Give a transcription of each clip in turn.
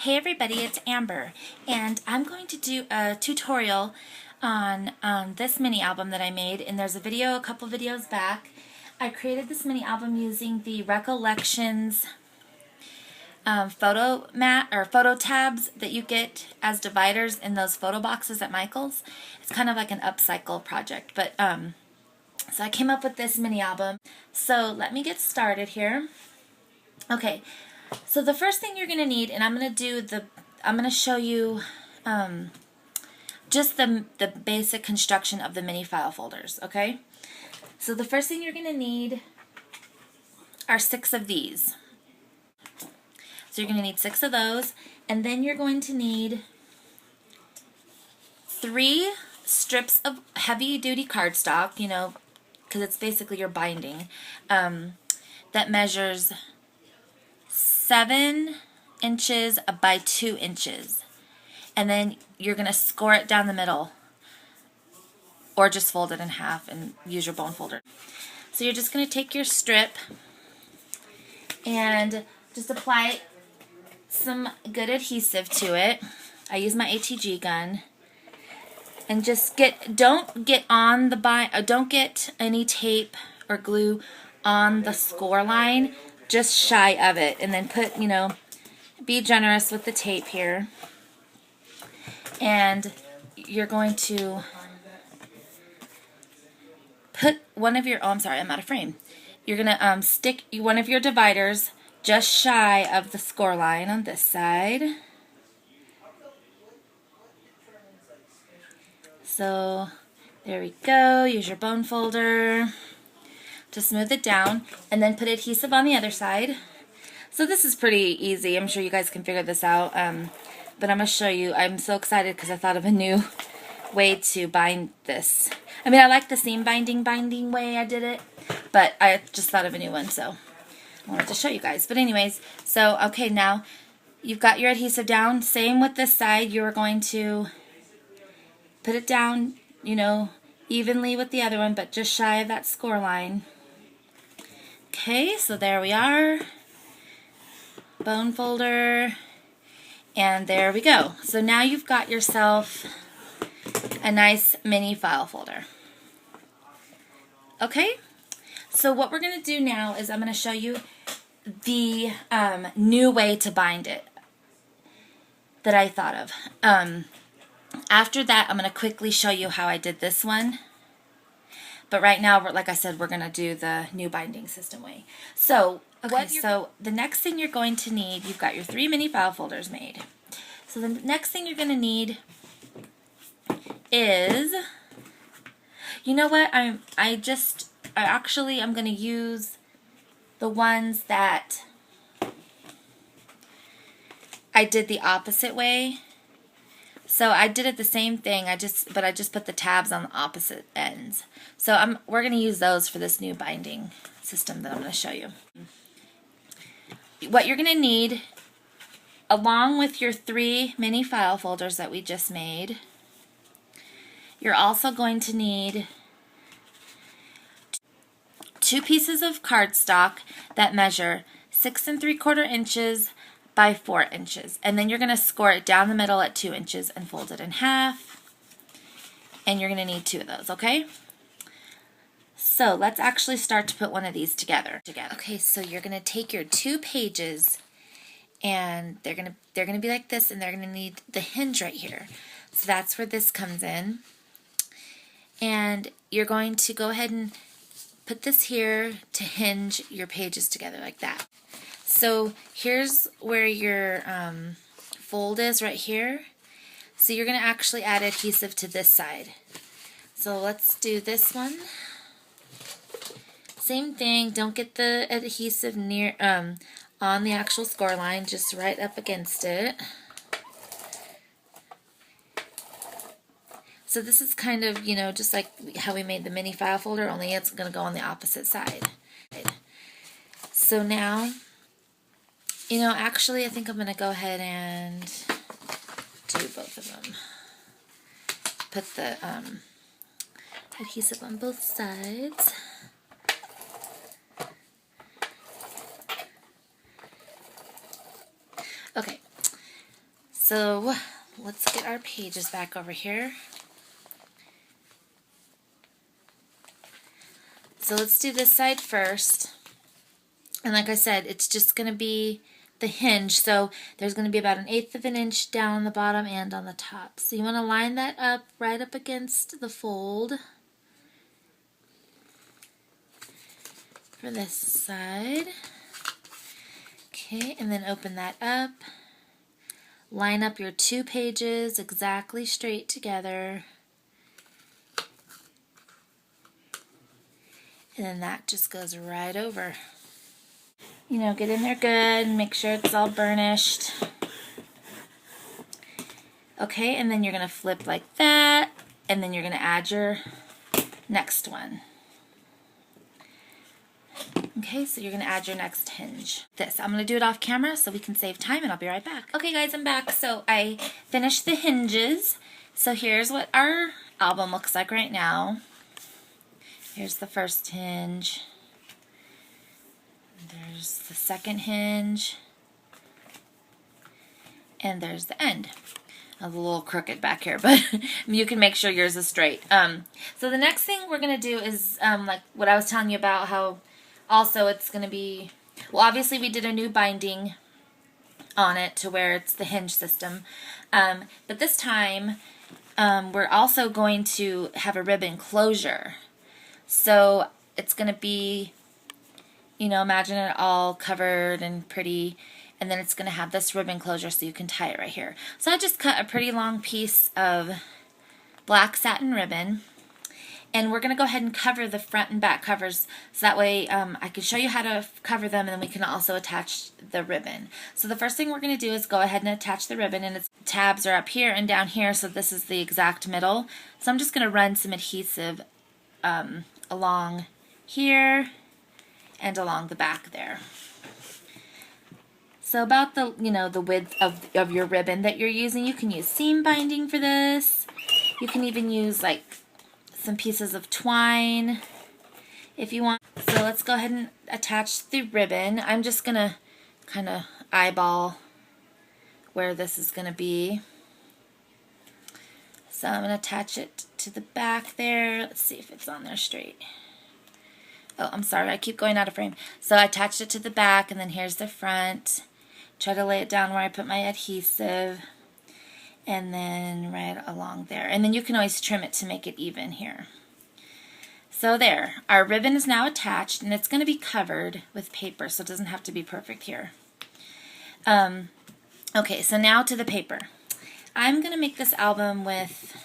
Hey everybody, it's Amber, and I'm going to do a tutorial on this mini album that I made, and there's a video a couple videos back. I created this mini album using the Recollections photo mat or photo tabs that you get as dividers in those photo boxes at Michael's. It's kind of like an upcycle project, but so I came up with this mini album. So let me get started here. Okay. So the first thing you're going to need, and I'm going to show you just the basic construction of the mini file folders, okay? So the first thing you're going to need are 6 of these. So you're going to need 6 of those, and then you're going to need 3 strips of heavy-duty cardstock, you know, because it's basically your binding, that measures 7 inches by 2 inches. And then you're going to score it down the middle, or just fold it in half and use your bone folder. So you're just going to take your strip and just apply some good adhesive to it. I use my ATG gun. And just don't get any tape or glue on the score line, just shy of it, and then put, be generous with the tape here. And you're going to put one of your, I'm sorry, I'm out of frame. You're going to stick one of your dividers just shy of the score line on this side. So there we go. Use your bone folder to smooth it down, and then put adhesive on the other side. So this is pretty easy. I'm sure you guys can figure this out, but I'm going to show you. I'm so excited because I thought of a new way to bind this. I mean, I like the seam binding way I did it, but I just thought of a new one, so I wanted to show you guys. But anyways, so okay, now you've got your adhesive down. Same with this side. You're going to put it down, evenly with the other one, but just shy of that score line. Okay, so there we are. Bone folder. And there we go. So now you've got yourself a nice mini file folder. Okay, so what we're going to do now is I'm going to show you the new way to bind it that I thought of. After that, I'm going to quickly show you how I did this one. But right now, like I said, we're going to do the new binding system way. So, so the next thing you're going to need, you've got your 3 mini file folders made. So the next thing you're going to need is, you know what, I'm going to use the ones that I did the opposite way. So I did it the same thing, but I just put the tabs on the opposite ends. So we're going to use those for this new binding system that I'm going to show you. What you're going to need, along with your 3 mini file folders that we just made, you're also going to need 2 pieces of cardstock that measure 6 3/4 inches by 4 inches, and then you're going to score it down the middle at 2 inches and fold it in half, and you're going to need 2 of those, okay? So let's actually start to put one of these together. Okay, so you're going to take your 2 pages, and they're going to be like this, and they're going to need the hinge right here. So that's where this comes in, and you're going to go ahead and put this here to hinge your pages together like that. So here's where your fold is right here. So you're going to actually add adhesive to this side. So let's do this one. Same thing. Don't get the adhesive near on the actual score line, just right up against it. So this is kind of, just like how we made the mini file folder, only it's going to go on the opposite side. So now, actually I think I'm going to go ahead and do both of them. Put the adhesive on both sides. Okay, So let's get our pages back over here. So let's do this side first. And like I said, it's just going to be the hinge. So there's going to be about 1/8 of an inch down on the bottom and on the top. So you want to line that up right up against the fold for this side. Okay, and then open that up. Line up your 2 pages exactly straight together. And then that just goes right over. You know, get in there good and make sure it's all burnished. Okay, and then you're going to flip like that, and then you're going to add your next one. Okay, so you're going to add your next hinge. I'm going to do it off camera so we can save time, and I'll be right back. Okay guys, I'm back. So I finished the hinges. So here's what our album looks like right now. Here's the first hinge. There's the second hinge. And there's the end. I was a little crooked back here, but you can make sure yours is straight. So the next thing we're going to do is like what I was telling you about, how also it's going to be, well, obviously we did a new binding on it to where it's the hinge system. But this time we're also going to have a ribbon closure. So it's going to be, you know, imagine it all covered and pretty, and then it's going to have this ribbon closure so you can tie it right here. So I just cut a pretty long piece of black satin ribbon, and we're going to go ahead and cover the front and back covers so that way I can show you how to cover them, and then we can also attach the ribbon. So the first thing we're going to do is go ahead and attach the ribbon, and its tabs are up here and down here, so this is the exact middle. So I'm just going to run some adhesive along here and along the back there. So about the, you know, the width of your ribbon that you're using, you can use seam binding for this. You can even use like some pieces of twine if you want. So let's go ahead and attach the ribbon. I'm just gonna kind of eyeball where this is gonna be. So I'm gonna attach it to the back there. Let's see if it's on there straight. Oh, I'm sorry, I keep going out of frame. So I attached it to the back, and then here's the front. Try to lay it down where I put my adhesive, and then right along there. And then you can always trim it to make it even here. So there, our ribbon is now attached, and it's going to be covered with paper, so it doesn't have to be perfect here. Okay, so now to the paper. I'm going to make this album with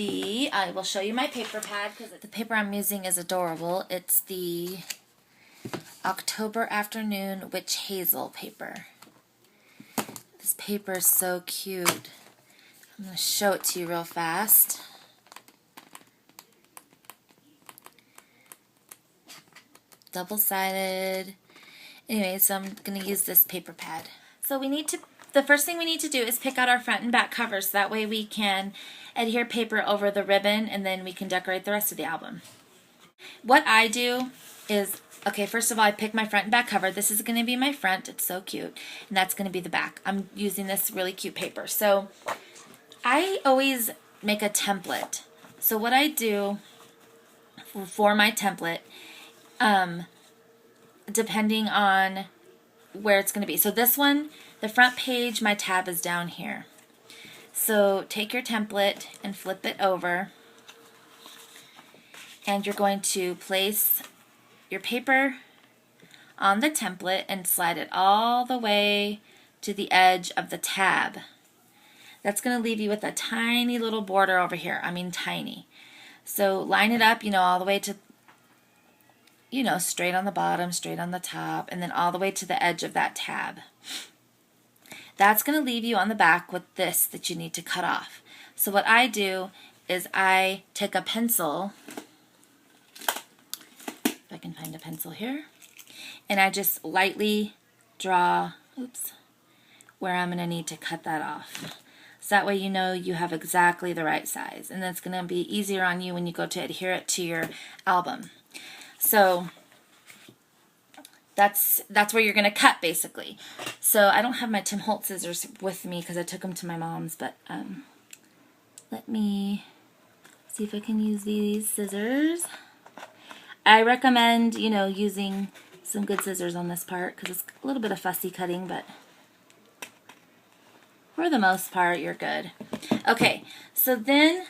I will show you my paper pad because the paper I'm using is adorable. It's the October Afternoon Witch Hazel paper. This paper is so cute. I'm going to show it to you real fast. Double-sided. Anyway, so I'm going to use this paper pad. So the first thing we need to do is pick out our front and back covers. So that way we can adhere paper over the ribbon, and then we can decorate the rest of the album. What I do is, okay, first of all, I pick my front and back cover. This is going to be my front. It's so cute. And that's going to be the back. I'm using this really cute paper. So I always make a template. So what I do for my template, depending on where it's going to be. So this one, the front page, my tab is down here. So take your template and flip it over, and you're going to place your paper on the template and slide it all the way to the edge of the tab. That's going to leave you with a tiny little border over here. I mean tiny. So line it up, you know, all the way to, you know, straight on the bottom, straight on the top, and then all the way to the edge of that tab. That's going to leave you on the back with this that you need to cut off. So what I do is I take a pencil, if I can find a pencil here, and I just lightly draw, where I'm going to need to cut that off. So that way you know you have exactly the right size, and that's going to be easier on you when you go to adhere it to your album. So that's where you're going to cut, basically. So I don't have my Tim Holtz scissors with me because I took them to my mom's, but let me see if I can use these scissors. I recommend, you know, using some good scissors on this part because it's a little bit of fussy cutting, but for the most part, you're good. Okay, so then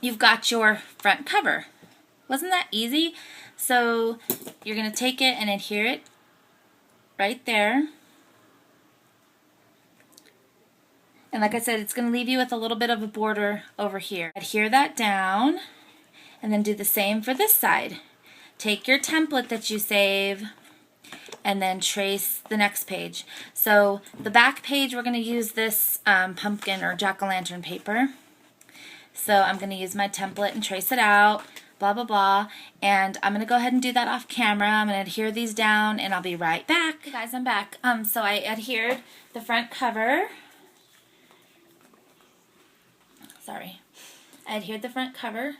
you've got your front cover. Wasn't that easy? So you're going to take it and adhere it right there. And like I said, it's going to leave you with a little bit of a border over here. Adhere that down and then do the same for this side. Take your template that you save and then trace the next page. So the back page, we're going to use this pumpkin or jack-o'-lantern paper. So I'm going to use my template and trace it out, blah, blah, blah. And I'm going to go ahead and do that off camera. I'm going to adhere these down and I'll be right back. Okay, guys, I'm back. So I adhered the front cover. Sorry. I adhered the front cover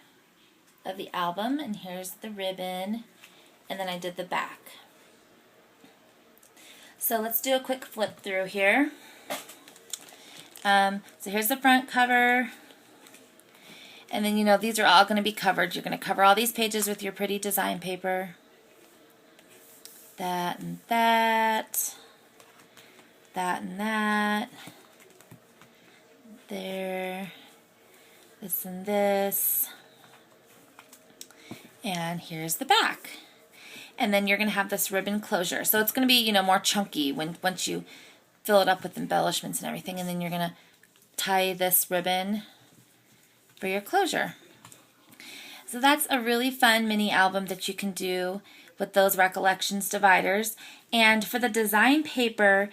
of the album, and here's the ribbon, and then I did the back. So let's do a quick flip through here. So here's the front cover, and then, you know, these are all going to be covered. You're going to cover all these pages with your pretty design paper. That and that. That and that. There. This and this. And here's the back. And then you're going to have this ribbon closure. So it's going to be, you know, more chunky once you fill it up with embellishments and everything. And then you're going to tie this ribbon for your closure. So that's a really fun mini album that you can do with those recollections dividers. And for the design paper,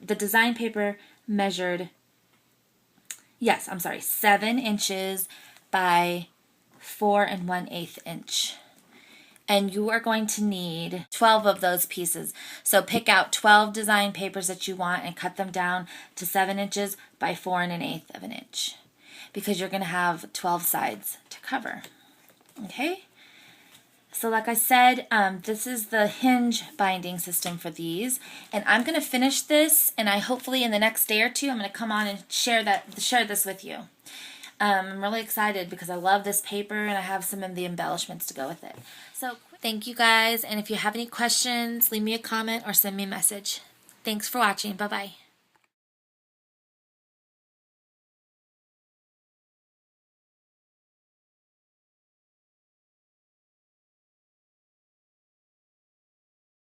the design paper measured, 7 inches by 4 1/8 inch. And you are going to need 12 of those pieces. So pick out 12 design papers that you want and cut them down to 7 inches by 4 1/8 of an inch. Because you're going to have 12 sides to cover. Okay? So like I said, this is the Hinge binding system for these. And I'm going to finish this, and I hopefully in the next day or two, I'm going to come on and share this with you. I'm really excited because I love this paper and I have some of the embellishments to go with it. So thank you guys, and if you have any questions, leave me a comment or send me a message. Thanks for watching. Bye-bye.